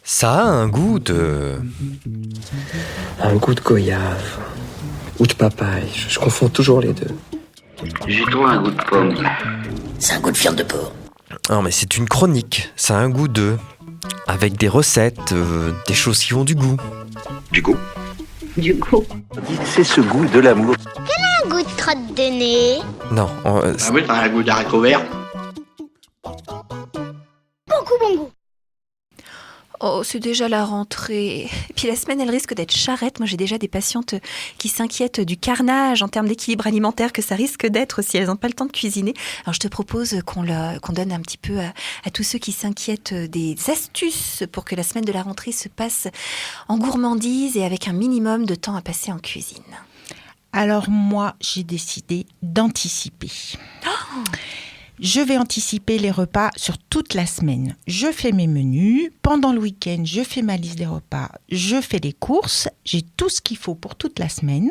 Ça a un goût de... Un goût de goyave ou de papaye, je confonds toujours les deux. J'ai trouvé un goût de pomme. C'est un goût de viande de porc. Non mais c'est une chronique, ça a un goût de... Avec des recettes, des choses qui ont du goût. Du goût. Du goût. C'est ce goût de l'amour. Un goût de crotte de nez. Non, Ah oui, t'as un goût d'haricots verts. Beaucoup bon goût. Oh, c'est déjà la rentrée. Et puis la semaine, elle risque d'être charrette. Moi, j'ai déjà des patientes qui s'inquiètent du carnage en termes d'équilibre alimentaire que ça risque d'être si elles n'ont pas le temps de cuisiner. Alors, je te propose qu'on donne un petit peu à tous ceux qui s'inquiètent des astuces pour que la semaine de la rentrée se passe en gourmandise et avec un minimum de temps à passer en cuisine. Alors moi, j'ai décidé d'anticiper. Je vais anticiper les repas sur toute la semaine. Je fais mes menus. Pendant le week-end, je fais ma liste des repas. Je fais les courses. J'ai tout ce qu'il faut pour toute la semaine.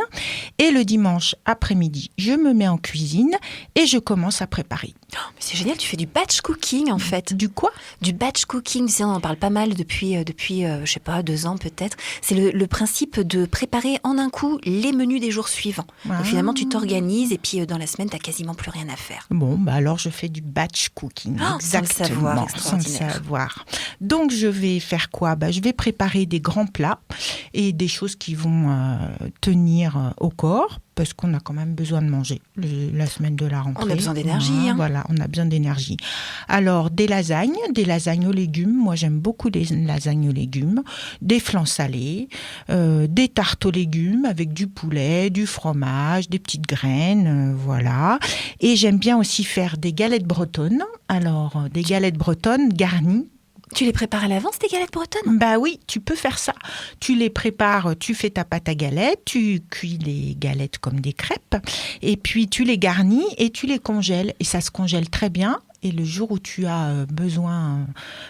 Et le dimanche après-midi, je me mets en cuisine et je commence à préparer. Oh, mais c'est génial, tu fais du batch cooking en fait. Du quoi ? Du batch cooking, tu sais, on en parle pas mal depuis je sais pas, 2 ans peut-être. C'est le principe de préparer en un coup les menus des jours suivants. Donc finalement, tu t'organises et puis dans la semaine, t'as quasiment plus rien à faire. Bon, bah alors je fais du batch cooking. Exactement, sans le savoir. Donc je vais faire quoi ? Je vais préparer des grands plats et des choses qui vont tenir au corps. Parce qu'on a quand même besoin de manger la semaine de la rentrée. On a besoin d'énergie. Voilà, on a besoin d'énergie. Alors, des lasagnes aux légumes. Moi, j'aime beaucoup les lasagnes aux légumes. Des flans salés, des tartes aux légumes avec du poulet, du fromage, des petites graines, voilà. Et j'aime bien aussi faire des galettes bretonnes. Alors, des galettes bretonnes garnies. Tu les prépares à l'avance, tes galettes bretonnes ? Bah oui, tu peux faire ça. Tu les prépares, tu fais ta pâte à galettes, tu cuis les galettes comme des crêpes, et puis tu les garnis et tu les congèles. Et ça se congèle très bien. Et le jour où tu as besoin,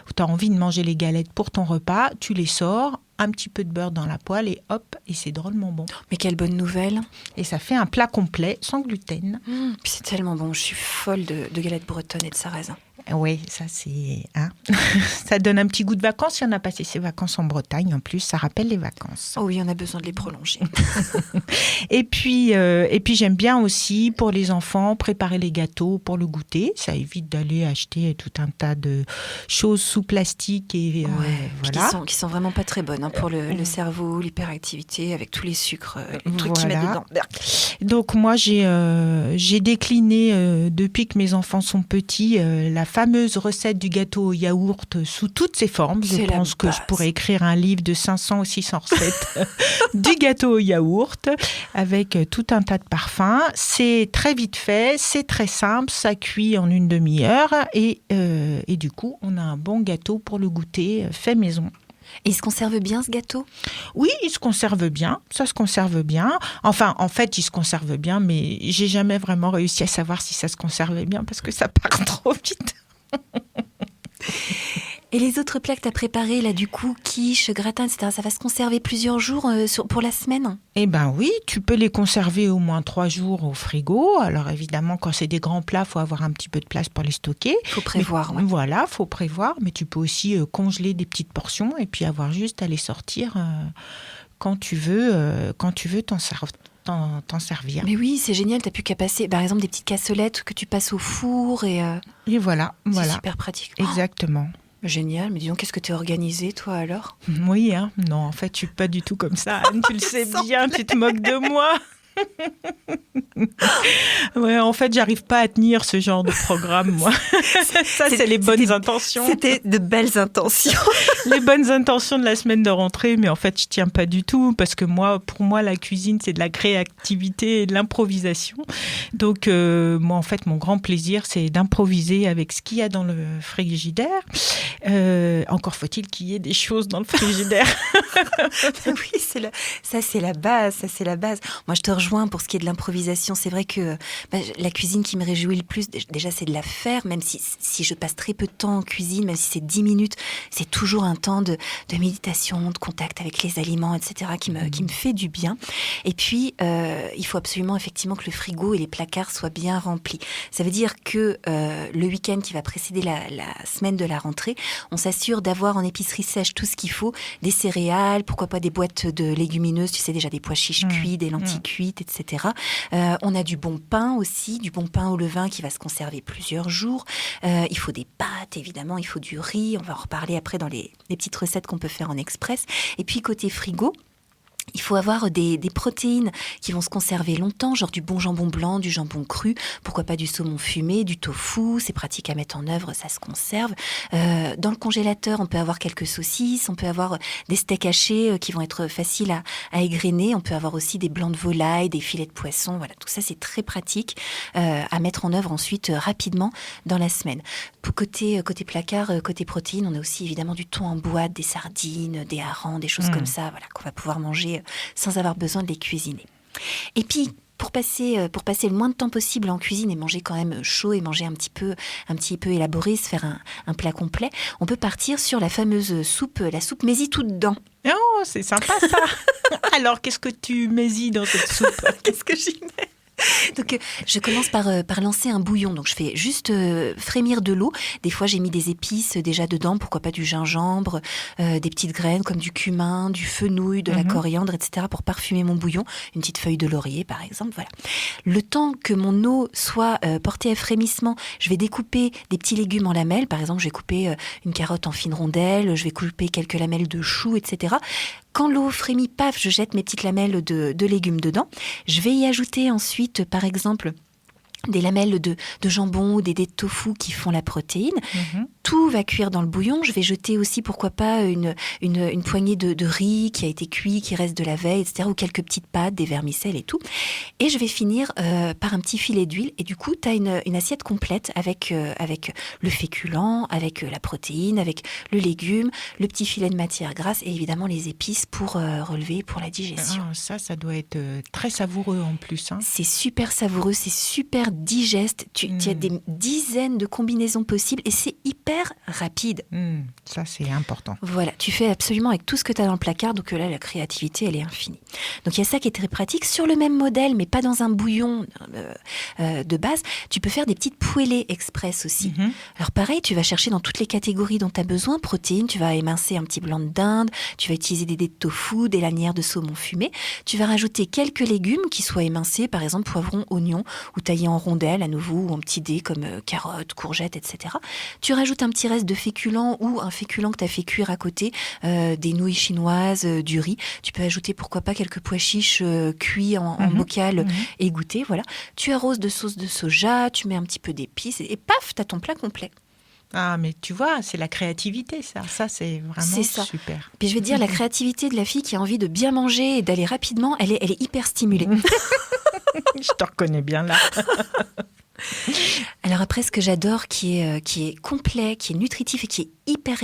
où tu as envie de manger les galettes pour ton repas, tu les sors, un petit peu de beurre dans la poêle et hop, et c'est drôlement bon. Mais quelle bonne nouvelle. Et ça fait un plat complet, sans gluten. Puis c'est tellement bon, je suis folle de galettes bretonnes et de sarrasin. Oui, ça c'est... ça donne un petit goût de vacances. Si on a passé ses vacances en Bretagne, en plus, ça rappelle les vacances. Oh oui, on a besoin de les prolonger. Et puis j'aime bien aussi, pour les enfants, préparer les gâteaux pour le goûter. Ça évite d'aller acheter tout un tas de choses sous plastique. Et voilà. Qui sont vraiment pas très bonnes pour le cerveau, l'hyperactivité, avec tous les sucres, les trucs qu'ils mettent dedans. Donc moi, j'ai décliné, depuis que mes enfants sont petits, la fameuse recette du gâteau au yaourt sous toutes ses formes. Je pense que je pourrais écrire un livre de 500 ou 600 recettes du gâteau au yaourt avec tout un tas de parfums. C'est très vite fait, c'est très simple, ça cuit en une demi-heure et du coup, on a un bon gâteau pour le goûter fait maison. Et il se conserve bien, ce gâteau ? Oui, il se conserve bien. Ça se conserve bien. Enfin, en fait, il se conserve bien, mais j'ai jamais vraiment réussi à savoir si ça se conservait bien parce que ça part trop vite. Et les autres plats que tu as préparés, là, du coup, quiche, gratin, etc., ça va se conserver plusieurs jours pour la semaine ? Eh bien oui, tu peux les conserver au moins 3 jours au frigo. Alors évidemment, quand c'est des grands plats, il faut avoir un petit peu de place pour les stocker. Il faut prévoir. Mais, voilà, il faut prévoir. Mais tu peux aussi congeler des petites portions et puis avoir juste à les sortir quand tu veux t'en servir. Mais oui, c'est génial. Tu n'as plus qu'à passer, par exemple, des petites cassolettes que tu passes au four. Et voilà. C'est super pratique. Exactement. Génial, mais dis donc, qu'est-ce que t'es organisée, toi, alors ? Oui, non, en fait, je suis pas du tout comme ça, Anne, tu le sais bien, tu te moques de moi. Ouais, en fait, j'arrive pas à tenir ce genre de programme, moi. Ça, c'est les bonnes intentions. C'était de belles intentions. Les bonnes intentions de la semaine de rentrée, mais en fait, je tiens pas du tout, parce que pour moi, la cuisine, c'est de la créativité et de l'improvisation. Donc, moi, en fait, mon grand plaisir, c'est d'improviser avec ce qu'il y a dans le frigidaire. Encore faut-il qu'il y ait des choses dans le frigidaire. Oui, ça, c'est la base. Moi, je te rejoins rejoins pour ce qui est de l'improvisation. C'est vrai que la cuisine qui me réjouit le plus, déjà, c'est de la faire, même si je passe très peu de temps en cuisine, même si c'est 10 minutes, c'est toujours un temps de méditation, de contact avec les aliments, etc., qui me fait du bien. Et puis, il faut absolument, effectivement, que le frigo et les placards soient bien remplis. Ça veut dire que le week-end qui va précéder la semaine de la rentrée, on s'assure d'avoir en épicerie sèche tout ce qu'il faut, des céréales, pourquoi pas des boîtes de légumineuses, tu sais déjà des pois chiches cuits, des lentilles cuites, etc. On a du bon pain aussi, du bon pain au levain qui va se conserver plusieurs jours. Il faut des pâtes, évidemment, il faut du riz. On va en reparler après dans les petites recettes qu'on peut faire en express. Et puis côté frigo, il faut avoir des protéines qui vont se conserver longtemps, genre du bon jambon blanc, du jambon cru, pourquoi pas du saumon fumé, du tofu, c'est pratique à mettre en œuvre, ça se conserve. Dans le congélateur, on peut avoir quelques saucisses, on peut avoir des steaks hachés qui vont être faciles à égrener, on peut avoir aussi des blancs de volaille, des filets de poisson, voilà, tout ça c'est très pratique à mettre en œuvre ensuite rapidement dans la semaine. Pour côté placard, côté protéines, on a aussi évidemment du thon en boîte, des sardines, des harengs, des choses comme ça, voilà, qu'on va pouvoir manger sans avoir besoin de les cuisiner. Et puis, pour passer le moins de temps possible en cuisine et manger quand même chaud et manger un petit peu élaboré, se faire un plat complet, on peut partir sur la fameuse soupe, la soupe Mézi tout dedans. Oh, c'est sympa ça. Alors, qu'est-ce que tu mésis dans cette soupe? Qu'est-ce que j'y mets? Donc, je commence par lancer un bouillon. Donc, je fais juste frémir de l'eau. Des fois, j'ai mis des épices déjà dedans. Pourquoi pas du gingembre, des petites graines comme du cumin, du fenouil, de la coriandre, etc. pour parfumer mon bouillon. Une petite feuille de laurier, par exemple. Voilà. Le temps que mon eau soit portée à frémissement, je vais découper des petits légumes en lamelles. Par exemple, je vais couper une carotte en fines rondelles. Je vais couper quelques lamelles de choux, etc. Quand l'eau frémit, paf, je jette mes petites lamelles de légumes dedans. Je vais y ajouter ensuite, par exemple, des lamelles de jambon ou des dés de tofu qui font la protéine. Tout va cuire dans le bouillon. Je vais jeter aussi, pourquoi pas, une poignée de riz qui a été cuit, qui reste de la veille, etc. Ou quelques petites pâtes, des vermicelles et tout. Et je vais finir par un petit filet d'huile. Et du coup, tu as une assiette complète avec le féculent, avec la protéine, avec le légume, le petit filet de matière grasse et évidemment les épices pour relever, pour la digestion. Ça doit être très savoureux en plus. Hein. C'est super savoureux, c'est super digeste. Tu as des dizaines de combinaisons possibles et c'est hyper rapide. Ça, c'est important. Voilà, tu fais absolument avec tout ce que tu as dans le placard, donc là, la créativité, elle est infinie. Donc, il y a ça qui est très pratique. Sur le même modèle, mais pas dans un bouillon de base, tu peux faire des petites poêlées express aussi. Alors, pareil, tu vas chercher dans toutes les catégories dont tu as besoin. Protéines, tu vas émincer un petit blanc de dinde, tu vas utiliser des dés de tofu, des lanières de saumon fumé. Tu vas rajouter quelques légumes qui soient émincés, par exemple, poivrons, oignons, ou taillés en rondelles à nouveau, ou en petits dés comme carottes, courgettes, etc. Tu rajoutes un petit reste de féculent ou un féculent que tu as fait cuire à côté, des nouilles chinoises, du riz. Tu peux ajouter, pourquoi pas, quelques pois chiches cuits en bocal égouttés. Voilà. Tu arroses de sauce de soja, tu mets un petit peu d'épices et paf, tu as ton plat complet. Ah, mais tu vois, c'est la créativité, ça. Ça, c'est vraiment super. Puis je vais te dire, la créativité de la fille qui a envie de bien manger et d'aller rapidement, elle est hyper stimulée. Je te reconnais bien là. Alors après, ce que j'adore, qui est complet, qui est nutritif et qui est hyper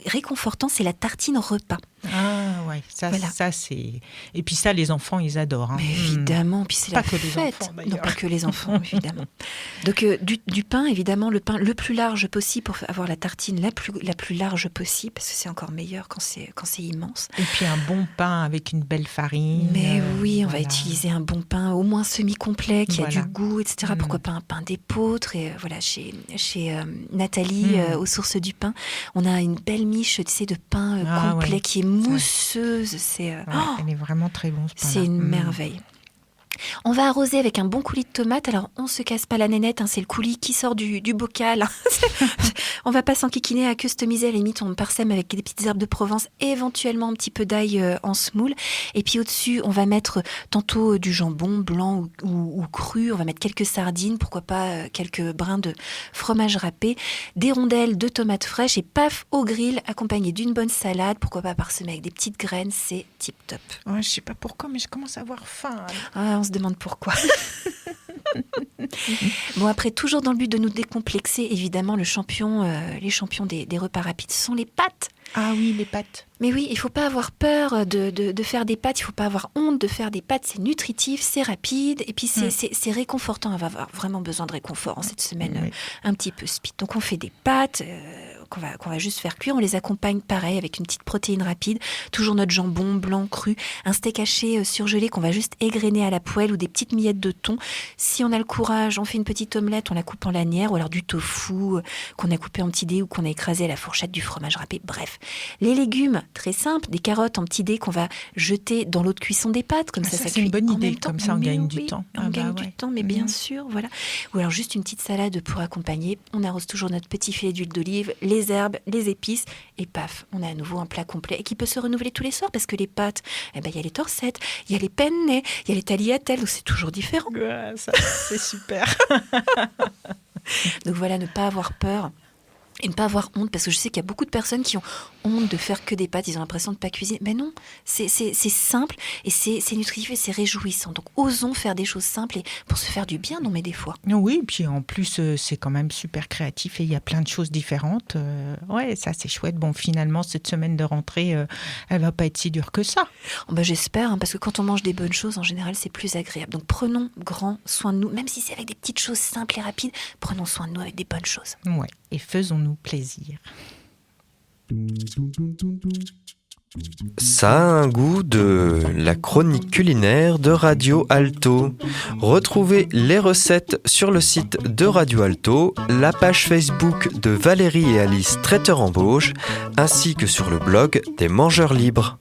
réconfortant, c'est la tartine repas. Ah ouais, ça c'est... Et puis ça, les enfants, ils adorent. Hein. Mais évidemment, puis c'est pas la que fête. Les enfants, d'ailleurs. Non, pas que les enfants, évidemment. Donc du pain, évidemment, le pain le plus large possible pour avoir la tartine la plus large possible, parce que c'est encore meilleur quand c'est immense. Et puis un bon pain avec une belle farine. Mais oui, on va utiliser un bon pain, au moins semi-complet, qui a du goût, etc. Pourquoi pas un pain d'épeautre. Et voilà, chez Nathalie, aux Sources du Pain, on a une belle miche, tu sais, de pain complet qui est mousseuse. Elle est vraiment très bonne, ce pain-là. C'est une merveille. On va arroser avec un bon coulis de tomates. Alors, on se casse pas la nénette, c'est le coulis qui sort du bocal. On va pas s'enquiquiner à customiser. À la limite, on parsème avec des petites herbes de Provence, éventuellement un petit peu d'ail en semoule. Et puis au-dessus, on va mettre tantôt du jambon blanc ou cru. On va mettre quelques sardines, pourquoi pas quelques brins de fromage râpé, des rondelles de tomates fraîches et paf, au grill, accompagné d'une bonne salade, pourquoi pas parsemée avec des petites graines. C'est tip top. Ouais, je sais pas pourquoi, mais je commence à avoir faim. Ah, on se demande pourquoi. Bon, après, toujours dans le but de nous décomplexer, évidemment, les champions des repas rapides sont les pâtes. Ah oui, les pâtes. Mais oui, il ne faut pas avoir peur de faire des pâtes, il ne faut pas avoir honte de faire des pâtes, c'est nutritif, c'est rapide, et puis c'est réconfortant. On va avoir vraiment besoin de réconfort en cette semaine un petit peu speed. Donc on fait des pâtes qu'on va juste faire cuire, on les accompagne pareil avec une petite protéine rapide, toujours notre jambon blanc cru, un steak haché surgelé qu'on va juste égrener à la poêle ou des petites miettes de thon. Si on a le courage, on fait une petite omelette, on la coupe en lanières, ou alors du tofu qu'on a coupé en petits dés ou qu'on a écrasé à la fourchette, du fromage râpé, bref. Les légumes, très simple, des carottes en petits dés qu'on va jeter dans l'eau de cuisson des pâtes, comme ça c'est une bonne idée, comme ça on gagne du temps. On gagne du temps, mais bien sûr, voilà. Ou alors juste une petite salade pour accompagner, on arrose toujours notre petit filet d'huile d'olive, les herbes, les épices, et paf, on a à nouveau un plat complet et qui peut se renouveler tous les soirs, parce que les pâtes, il y a les torsettes, il y a les penne, il y a les tagliatelles, donc c'est toujours différent. Ouais, ça, c'est super. Donc voilà, ne pas avoir peur. Et ne pas avoir honte, parce que je sais qu'il y a beaucoup de personnes qui ont honte de faire que des pâtes, ils ont l'impression de ne pas cuisiner. Mais non, c'est simple et c'est nutritif et c'est réjouissant. Donc osons faire des choses simples et pour se faire du bien, non mais des fois. Oui, puis en plus c'est quand même super créatif et il y a plein de choses différentes. Ouais, ça c'est chouette. Bon, finalement cette semaine de rentrée, elle va pas être si dure que ça. J'espère, parce que quand on mange des bonnes choses, en général c'est plus agréable. Donc prenons grand soin de nous, même si c'est avec des petites choses simples et rapides, prenons soin de nous avec des bonnes choses. Ouais, et faisons-nous plaisir. Ça a un goût de la chronique culinaire de Radio Alto. Retrouvez les recettes sur le site de Radio Alto, la page Facebook de Valérie et Alice Traiteur en Bauge, ainsi que sur le blog des Mangeurs Libres.